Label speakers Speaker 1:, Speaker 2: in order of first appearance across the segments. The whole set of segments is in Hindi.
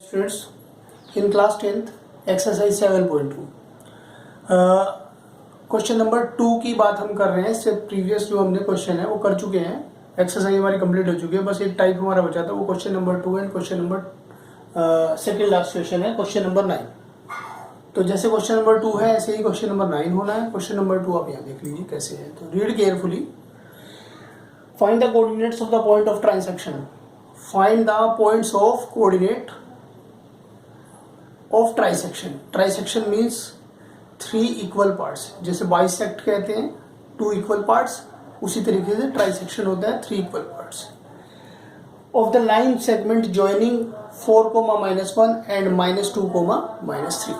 Speaker 1: Students, in class 10th exercise 7.2 question number 2 की बात हम कर रहे हैं। इससे प्रीवियस जो हमने क्वेश्चन है वो कर चुके हैं, एक्सरसाइज हमारी कंप्लीट हो चुकी है, बस एक टाइप हमारा बचा था, वो क्वेश्चन नंबर 2 है। Question number second last question है, क्वेश्चन नंबर 9। तो जैसे क्वेश्चन नंबर 2 है ऐसे ही क्वेश्चन नंबर 9 होना है। क्वेश्चन नंबर 2 आप यहाँ देख लीजिए कैसे है, तो read carefully. Find the coordinates of the point of transaction. Find the points of coordinate of trisection. Trisection means 3 equal parts, जैसे बाइसेक्ट कहते हैं 2 इक्वल पार्ट्स, उसी तरीके से ट्राइसेक्शन होता है 3 equal parts of the line segment joining 4,-1 and -2,-3।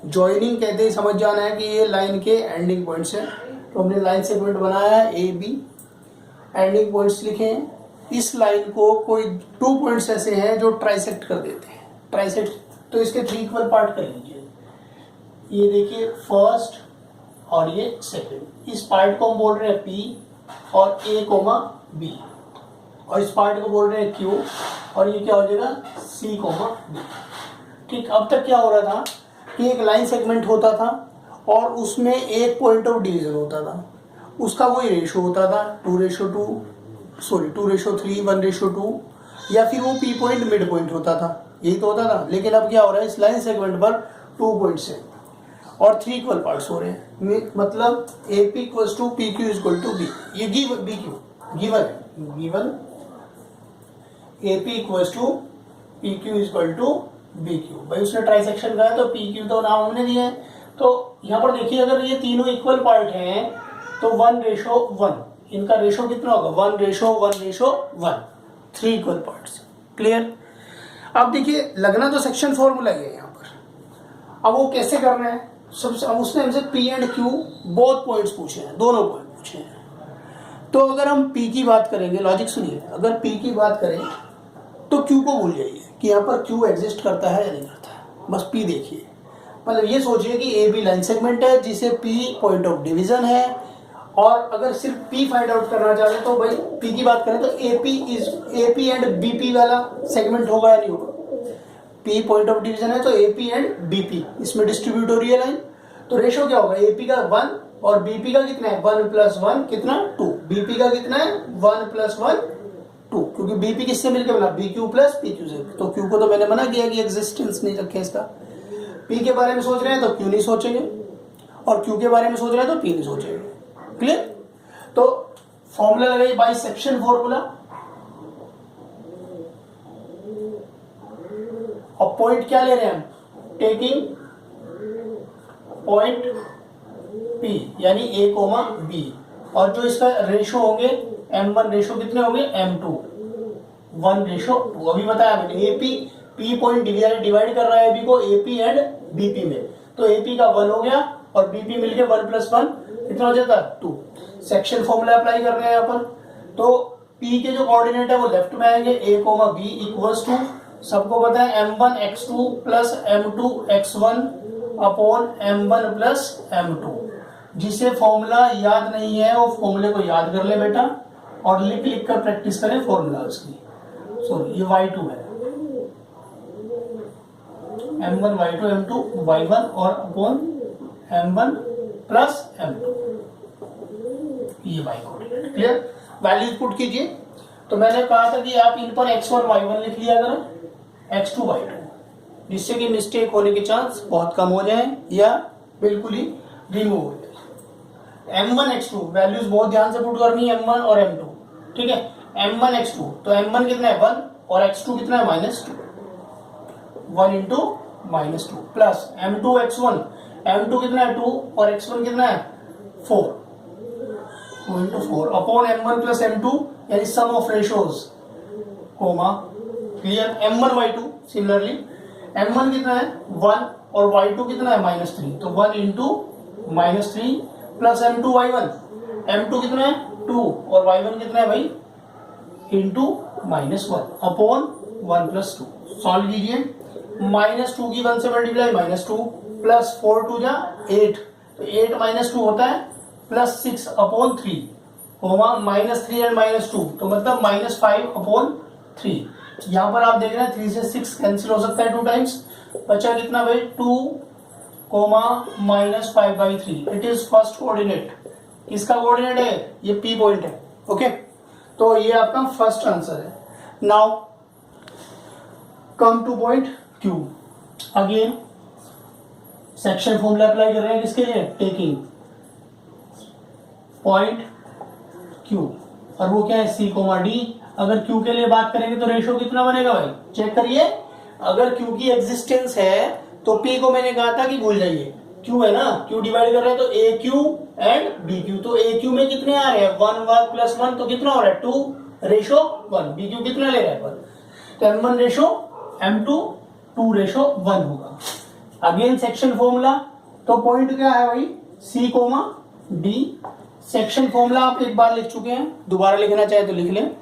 Speaker 1: Joining कहते हैं, समझ जाना है कि ये लाइन के एंडिंग पॉइंट्स हैं। तो हमने लाइन सेगमेंट बनाया है ए बी, एंडिंग पॉइंट्स लिखे हैं। इस लाइन को कोई 2 पॉइंट्स ऐसे हैं जो ट्राइसेक्ट कर देते हैं। ट्राइसेक्ट तो इसके 3 इक्वल पार्ट कर लीजिए। ये देखिए फर्स्ट और ये सेकंड, इस पार्ट को हम बोल रहे हैं पी और ए कोमा बी, और इस पार्ट को बोल रहे हैं क्यू, और ये क्या हो जाएगा सी कोमा बी। ठीक, अब तक क्या हो रहा था कि एक लाइन सेगमेंट होता था और उसमें एक पॉइंट ऑफ डिवीजन होता था, उसका कोई रेशो होता था 2:3, 1:2, या फिर वो पी पॉइंट मिड पॉइंट होता था, यही तो होता था। लेकिन अब क्या हो रहा है, इस लाइन सेगमेंट पर 2 पॉइंट्स हैं और 3 इक्वल पार्ट्स हो रहे हैं। मतलब A P equal to P Q equal to B, ये given A P equal to P Q equal to B Q. भाई उसने ट्राइसेक्शन कहा तो पी क्यू तो नाम हमने दिया है। तो यहाँ पर देखिए, अगर ये तीनों इक्वल पार्ट हैं तो 1:1, इनका रेशो कितना होगा 1:1:1, 3 इक्वल पार्ट्स। क्लियर। अब देखिए, लगना तो सेक्शन फॉर्मूला ही है यहाँ पर। अब वो कैसे करना है, सबसे अब उसने हमसे P and Q both points पूछे हैं, दोनों पॉइंट पूछे हैं। तो अगर हम पी की बात करेंगे, लॉजिक सुनिए, अगर पी की बात करें तो क्यू को भूल जाइए कि यहाँ पर क्यू एग्जिस्ट करता है या नहीं करता है, बस पी देखिए। मतलब ये सोचिए कि ए बी लाइन सेगमेंट है जिसे पी पॉइंट ऑफ डिवीजन है, और अगर सिर्फ पी फाइंड आउट करना चाहते तो भाई पी की बात करें तो A P and B P वाला सेगमेंट होगा या नहीं होगा। पी पॉइंट ऑफ डिवीजन है तो A P and B P इसमें डिस्ट्रीब्यूट हो रही है लाइन, तो रेशो क्या होगा, ए पी का 1 और बी पी का कितना है 1 + 1 कितना 2, बी पी का कितना है 1 + 1 2, क्योंकि बी पी किससे मिलकर बना B Q plus P Q से। तो क्यू को तो मैंने मना किया कि एग्जिस्टेंस नहीं रखे इसका। पी के बारे में सोच रहे हैं तो क्यू नहीं सोचेंगे, और क्यू के बारे में सोच रहे हैं तो पी नहीं सोचेंगे। क्लियर। तो फॉर्मूला लगाइए, बाइसेक्शन फॉर्मूला। और पॉइंट क्या ले रहे हैं हम, टेकिंग पॉइंट P यानी A, B, और जो इसका रेशो होंगे M1 रेशो कितने होंगे M2, 1:2। अभी बताया मैंने, AP P पॉइंट डिवाइड कर रहा है AB को AP एंड BP में, तो AP का 1 हो गया और BP मिलके 1 + 1 कितना हो जाता है 2। सेक्शन फॉर्मूला अप्लाई कर रहे हैं यहाँ पर। तो P के जो कोऑर्डिनेट है वो लेफ्ट में आएंगे, A, B इक्वल्स टू, सबको पता है M1x2 + M2x1 upon M1 + M2। जिसे फॉर्मूला याद नहीं है वो फॉर्मूले को याद कर ले बेटा, और लिख कर प्रैक्टिस करें फॉर्मूलाज की। सॉरी, ये y2 है, M1 y2 M2 y1 और अपॉन M1 + M2, ये y coordinate. Clear. Values put कीजिए। तो मैंने कहा था कि आप इन पर x1 y1 लिख लिया करें, x2 y2, जिससे कि मिस्टेक होने के चांस बहुत कम हो जाए या बिल्कुल ही रिमूव हो जाए। M1 x2 वैल्यूज बहुत ध्यान से पुट करनी है, M1 और M2। ठीक है, M1 x2 तो M1 कितना है 1 और x2 कितना है -2, 1 × -2 प्लस M2 x1, M2 कितना है 2 और x1 कितना है 4, 2 × 4 अपॉन M1 + M2 यानी sum of ratios comma. Clear. M1 y2 similarly M1 कितना है 1 और y2 कितना है -3, तो 1 × -3 प्लस M2 y1, M2 कितना है 2 और y1 कितना है भाई × -1 अपॉन 1 + 2। सॉल्व कीजिए। -2 की 1 से मल्टीप्लाई -2 प्लस 4 × 2 = 8, तो 8 - 2 होता है +6 अपॉन 3, -3 एंड -2 तो मतलब -5 अपॉन 3। यहाँ पर आप देख रहे हैं 3 से 6 कैंसिल हो सकता है 2 टाइम्स, बचा कितना भाई 2, -5/3। It is first coordinate. किसका कोऑर्डिनेट है? ये पी पॉइंट है। ओके, तो ये आपका फर्स्ट आंसर है। Now come two point Q. Again section formula apply कर रहे हैं किसके लिए? टेकिंग पॉइंट क्यू, और वो क्या है? C comma D. अगर क्यू के लिए बात करेंगे तो रेशो कितना बनेगा भाई? चेक करिए, अगर क्यू की एग्जिस्टेंस है तो पी को मैंने कहा था कि भूल जाइए, क्यू है ना, क्यू डिवाइड कर रहे हैं तो ए क्यू एंड बी क्यू। तो ए क्यू में कितने आ रहे हैं? 1 1 + 1, तो कितना हो रहा है? 2 रेशो 1। बी क्यू कितना ले रहा है? 1। तो m1 रेशो m2 2 रेशो 1 होगा। अगेन सेक्शन फॉर्मूला, तो पॉइंट क्या है भाई? C comma D. Section formula आप एक बार लिख चुके हैं, दोबारा लिखना चाहे तो लिख लें,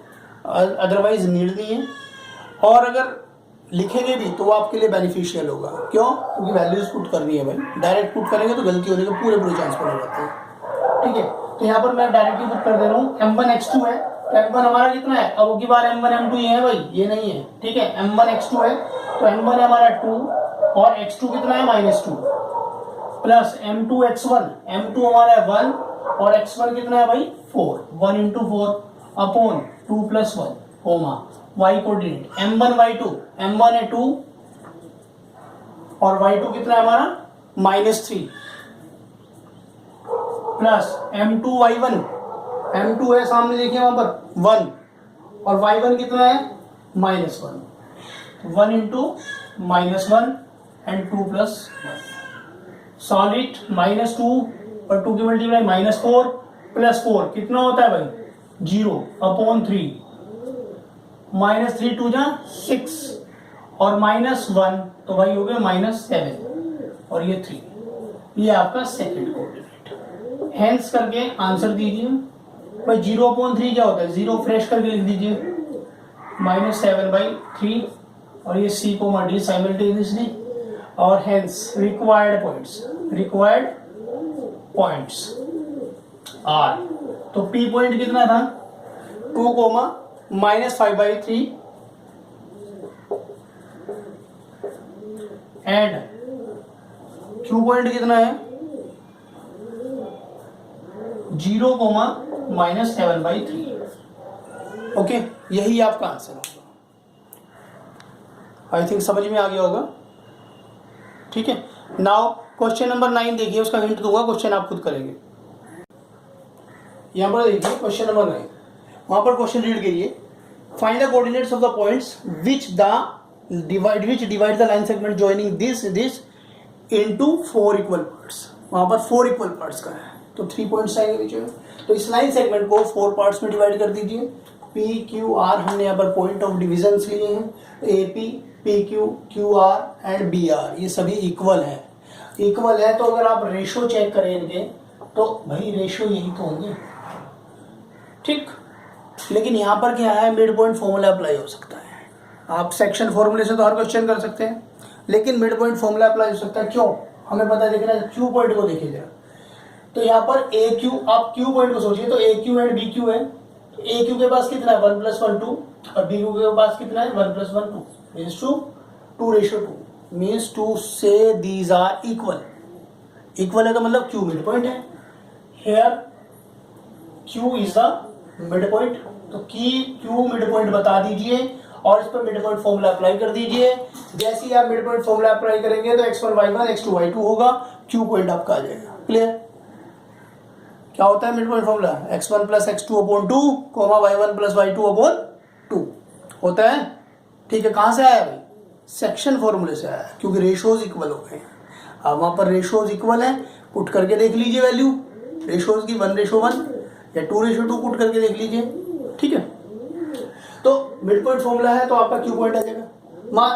Speaker 1: अदरवाइज नीड नहीं है। और अगर लिखेंगे भी तो वो आपके लिए बेनिफिशियल होगा। क्यों? क्योंकि वैल्यूज पुट करनी है भाई। डायरेक्ट पुट करेंगे तो गलती होने के पूरे चांस बने जाते हैं। ठीक है, तो यहाँ पर मैं डायरेक्टली पुट कर दे रहा हूँ। m1 x2 है, तो m1 हमारा कितना है? अब की बार m1 m2 ये है भाई, ये नहीं है। ठीक है, m1 x2 है, तो m1 है हमारा 2 और x2 कितना है? -2 प्लस m2 x1। m2 हमारा है 1 और x1 कितना है भाई? 4। 1 × 4 upon 2 + 1 coma y coordinate m1 y2। m1 है 2 और y2 कितना है हमारा? -3 प्लस m2 y1। m2 है सामने देखिए वहां पर 1 और y1 कितना है? -1। 1 × -1 एंड 2 + 1 सॉलिड -2 और 2 की मल्टीप्लाई -4 + 4 कितना होता है भाई? 0 अपॉन 3। -3 2 जा 6 और -1 तो भाई हो गया -7 और ये 3। ये आपका सेकंड कोऑर्डिनेट। हेंस करके आंसर दीजिए भाई। 0/3 क्या होता है? 0 फ्रेश करके लिख दीजिए, -7/3 और ये सी कोमा डी साइमल्टेनियसली। और हेंस रिक्वायर्ड पॉइंट्स आर। तो पी पॉइंट कितना था? 2, -5/3 एंड क्यू पॉइंट कितना है? 0, -7/3। ओके, यही आपका आंसर होगा। आई थिंक समझ में आ गया होगा। ठीक है, नाउ क्वेश्चन नंबर 9 देखिए, उसका हिंट दूंगा, क्वेश्चन आप खुद करेंगे। यहां पर देखिए क्वेश्चन नंबर 9, वहां पर क्वेश्चन रीड करिए। Find the coordinates of the points which divide the line segment joining this into 4 equal parts। वहां पर 4 इक्वल पार्ट्स का है, तो 3 पॉइंट्स आएंगे नीचे में। तो इस लाइन सेगमेंट को 4 पार्ट्स में डिवाइड कर दीजिए। पी क्यू आर हमने यहाँ पर पॉइंट ऑफ डिविजन लिए हैं। A P, P Q, Q R and B R, ये सभी इक्वल है। तो अगर आप रेशो चेक करें इनके, तो भाई रेशो यही तो होंगे। ठीक, लेकिन यहाँ पर क्या है? मिड पॉइंट फॉर्मूला अप्लाई हो सकता है। आप सेक्शन फॉर्मूले से तो हर क्वेश्चन कर सकते हैं, लेकिन मिड पॉइंट फॉर्मूला अप्लाई हो सकता है। क्यों? हमें पता है, देखना क्यू पॉइंट को देखिए जरा। तो यहाँ पर ए क्यू, आप क्यू पॉइंट को सोचिए, तो ए क्यू एंड बी क्यू है। ए क्यू के पास कितना है? 1 + 1 2 और बी क्यू के पास कितना है? 1 + 1 2 means 2:2 means to say these are equal है, तो मतलब क्यू मिड पॉइंट है। Here Q is the mid point, तो क्यू मिड पॉइंट बता दीजिए और इस पर मिड पॉइंट फॉर्मूला अप्लाई कर दीजिए। जैसे ही आप मिड पॉइंट फॉर्मूला अप्लाई करेंगे तो x1 y1 x2 y2 होगा, क्यू पॉइंट आपका आ जाएगा। क्लियर? क्या होता है mid point formula? x1 + x2/2 y1 + y2/2 होता है। ठीक है, कहां से आया भाई? सेक्शन फॉर्मूले से आया, क्योंकि रेशोज इक्वल हो गए। अब वहां पर रेशोज इक्वल है, पुट करके देख लीजिए वैल्यू रेशोज की 1:1 या 2:2 पुट करके देख लीजिए। ठीक है, तो मिड पॉइंट फॉर्मूला है तो आपका क्यू पॉइंट आ जाएगा।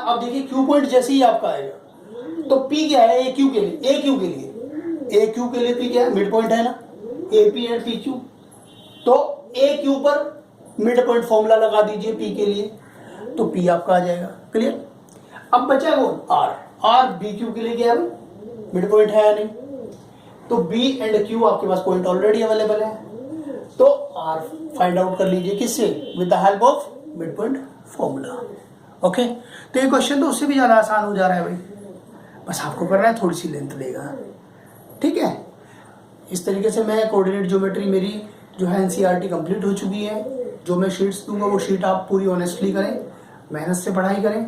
Speaker 1: अब देखिए क्यू पॉइंट जैसे ही आपका आएगा तो पी क्या है? ए क्यू के लिए पी क्या है? मिड पॉइंट है ना, ए पी एंड पी क्यू। तो ए क्यू पर मिड पॉइंट फॉर्मूला लगा दीजिए पी के लिए, तो पी आपका आ जाएगा। क्लियर? अब बचा कौन? आर बी क्यू के लिए क्या है? मिड पॉइंट है या नहीं? तो बी एंड क्यू आपके पास पॉइंट ऑलरेडी अवेलेबल है, तो आर फाइंड आउट कर लीजिए किससे? With the help of mid point formula. Okay, तो ये क्वेश्चन तो उससे भी ज़्यादा आसान हो जा रहा है भाई, बस आपको करना है, थोड़ी सी लेंथ लेगा, ठीक है। इस तरीके से मैं कोऑर्डिनेट ज्योमेट्री मेरी जो है एनसीईआरटी कंप्लीट हो चुकी है। जो मैं शीट्स दूंगा वो शीट आप पूरी ऑनेस्टली करें, मेहनत से पढ़ाई करें।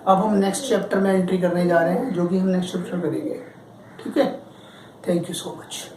Speaker 1: अब हम नेक्स्ट चैप्टर में एंट्री करने जा रहे हैं, जो कि हम नेक्स्ट चैप्टर करेंगे, ठीक है। Thank you so much.